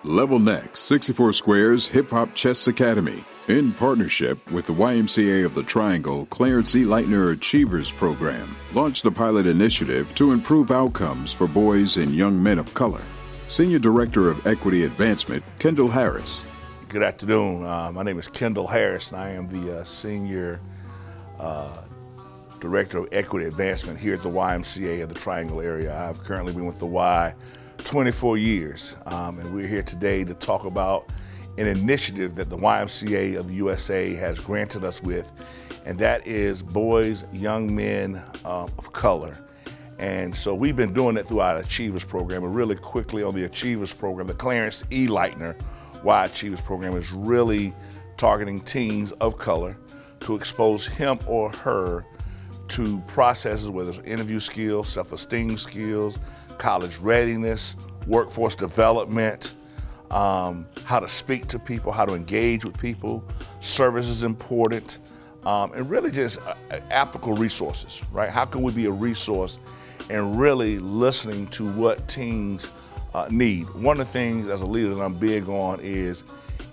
Level Next 64 Squares Hip Hop Chess Academy, in partnership with the YMCA of the Triangle Clarence E. Leitner Achievers Program, launched a pilot initiative to improve outcomes for boys and young men of color. Senior Director of Equity Advancement, Kendall Harris. Good afternoon. My name is Kendall Harris, and I am the Senior Director of Equity Advancement here at the YMCA of the Triangle area. I've currently been with the Y 24 years, and we're here today to talk about an initiative that the YMCA of the USA has granted us with, and that is boys, young men of color. And so we've been doing it through our Achievers program, and really quickly on the Achievers program, the Clarence E. Leitner Y Achievers program is really targeting teens of color to expose him or her to processes, whether it's interview skills, self-esteem skills, college readiness, workforce development, how to speak to people, how to engage with people. Service is important, and really just applicable resources, right? How can we be a resource and really listening to what teens need? One of the things as a leader that I'm big on is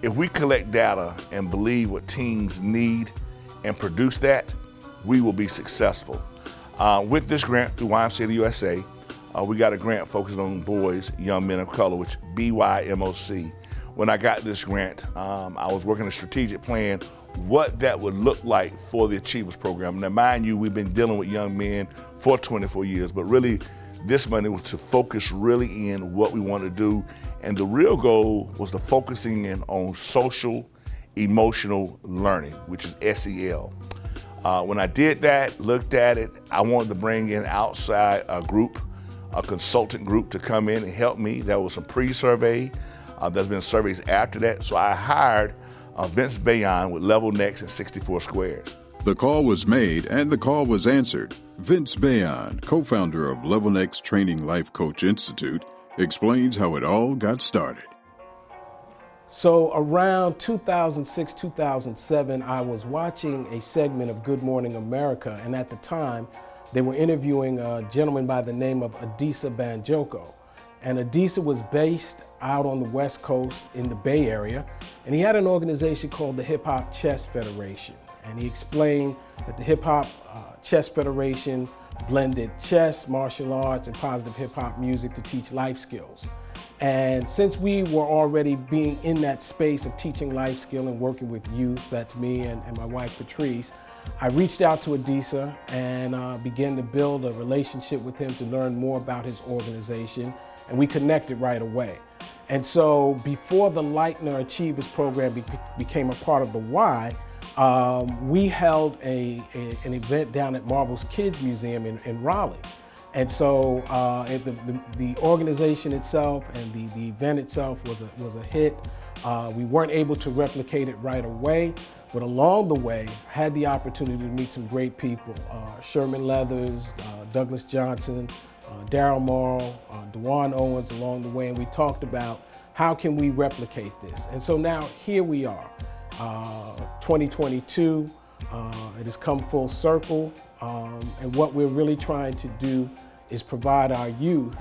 if we collect data and believe what teens need and produce that, we will be successful. With this grant through YMCA of the USA, we got a grant focused on boys, young men of color, which BYMOC. When I got this grant, I was working a strategic plan, what that would look like for the Achievers program. Now, mind you, we've been dealing with young men for 24 years, but really this money was to focus really in what we want to do. And the real goal was to focusing in on social, emotional learning, which is SEL. When I did that, looked at it, I wanted to bring in outside a group, a consultant group to come in and help me. There was some pre-survey, there's been surveys after that. So I hired Vince Bayon with Level Next and 64 Squares. The call was made and the call was answered. Vince Bayon, co-founder of Level Next Training Life Coach Institute, explains how it all got started. So around 2006, 2007, I was watching a segment of Good Morning America, and at the time, they were interviewing a gentleman by the name of Adisa Banjoko. And Adisa was based out on the West Coast in the Bay Area, and he had an organization called the Hip Hop Chess Federation. And he explained that the Hip Hop Chess Federation blended chess, martial arts, and positive hip hop music to teach life skills. And since we were already being in that space of teaching life skill and working with youth, that's me and my wife Patrice, I reached out to Adisa and began to build a relationship with him to learn more about his organization, and we connected right away. And so before the Leitner Achievers program became a part of the Y, we held an event down at Marbles Kids Museum in Raleigh. And so the organization itself and the event itself was a hit. We weren't able to replicate it right away, but along the way, had the opportunity to meet some great people. Sherman Leathers, Douglas Johnson, Daryl Morrow, DeJuan Owens along the way, and we talked about how can we replicate this. And so now here we are, 2022. It has come full circle, and what we're really trying to do is provide our youth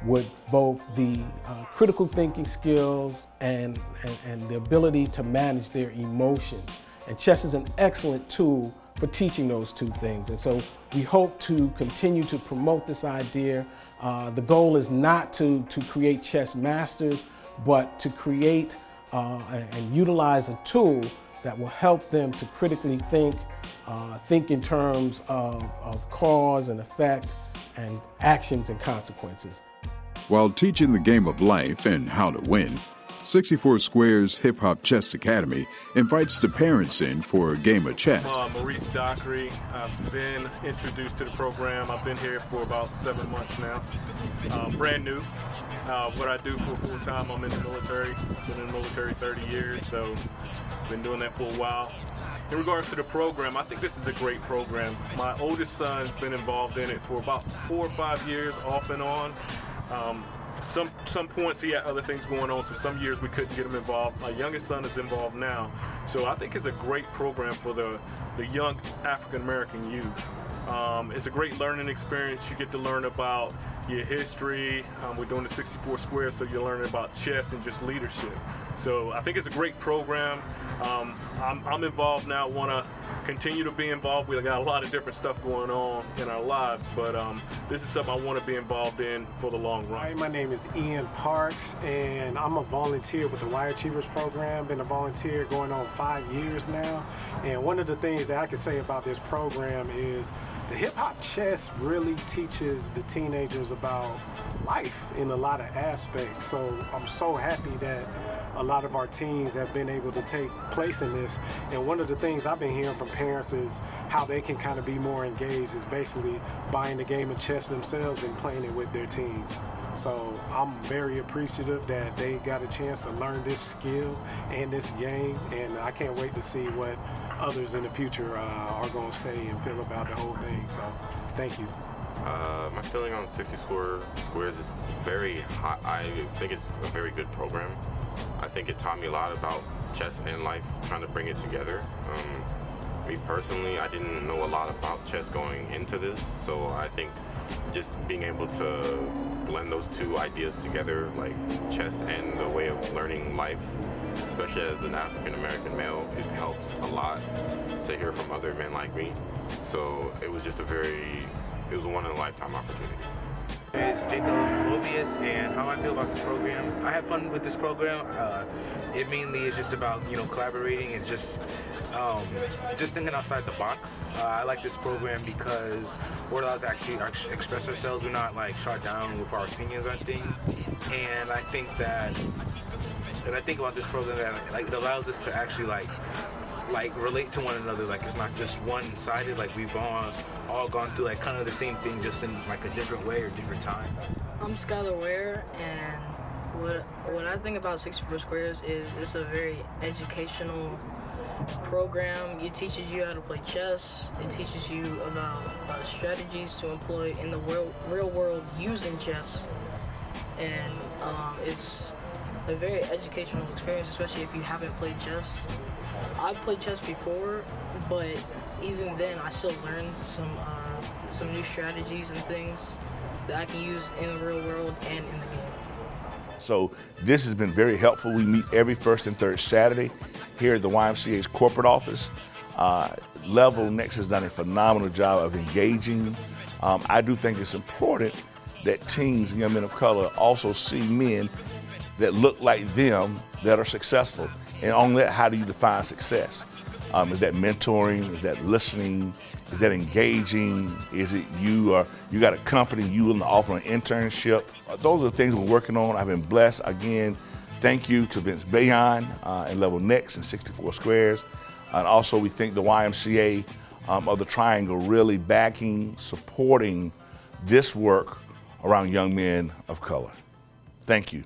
with both the critical thinking skills and the ability to manage their emotions. And chess is an excellent tool for teaching those two things. And so we hope to continue to promote this idea. The goal is not to create chess masters, but to create and utilize a tool that will help them to critically think in terms of cause and effect and actions and consequences. While teaching the game of life and how to win, 64 Squares Hip Hop Chess Academy invites the parents in for a game of chess. Maurice Dockery. I've been introduced to the program. I've been here for about 7 months now. Brand new. What I do for full time, I'm in the military. Been in the military 30 years, so been doing that for a while. In regards to the program, I think this is a great program. My oldest son's been involved in it for about 4 or 5 years, off and on. Some points he had other things going on, so some years we couldn't get him involved. My youngest son is involved now, so I think it's a great program for the young African American youth. It's a great learning experience. You get to learn about your history. We're doing the 64 squares, so you're learning about chess and just leadership. So I think it's a great program. I'm involved now, want to continue to be involved. We got a lot of different stuff going on in our lives, but this is something I want to be involved in for the long run. Hi, my name is Ian Parks, and I'm a volunteer with the Y Achievers program. Been a volunteer going on 5 years now. And one of the things that I can say about this program is the hip hop chess really teaches the teenagers about life in a lot of aspects. So I'm so happy that a lot of our teens have been able to take place in this. And one of the things I've been hearing from parents is how they can kind of be more engaged is basically buying the game of chess themselves and playing it with their teens. So I'm very appreciative that they got a chance to learn this skill and this game, and I can't wait to see what others in the future are going to say and feel about the whole thing. So thank you. My feeling on 64 Squares is very high. I think it's a very good program. I think it taught me a lot about chess and life, trying to bring it together. Me personally, I didn't know a lot about chess going into this, so I think just being able to blend those two ideas together, like chess and the way of learning life, especially as an African American male, it helps a lot to hear from other men like me. So it was just it was a one-in-a-lifetime opportunity. It's Jacob Lovius, and how I feel about this program. I have fun with this program. It mainly is just about collaborating and just thinking outside the box. I like this program because we're allowed to actually express ourselves. We're not like shot down with our opinions on things, and I think about this program that it allows us to actually relate to one another. Like it's not just one-sided. Like we've all gone through like kind of the same thing, just in like a different way or different time. I'm Skylar Ware, and what I think about 64 Squares is it's a very educational program. It teaches you how to play chess. It teaches you about strategies to employ in the real world using chess, and it's a very educational experience, especially if you haven't played chess. I've played chess before, but even then I still learned some new strategies and things that I can use in the real world and in the game. So this has been very helpful. We meet every first and third Saturday here at the YMCA's corporate office. Level Next has done a phenomenal job of engaging. I do think it's important that teens and young men of color also see men that look like them that are successful. And on that, how do you define success? Is that mentoring? Is that listening? Is that engaging? Is it you got a company, you willing to offer an internship? Those are the things we're working on. I've been blessed. Again, thank you to Vince Bayon and Level Next and 64 Squares. And also we thank the YMCA of the Triangle really backing, supporting this work around young men of color. Thank you.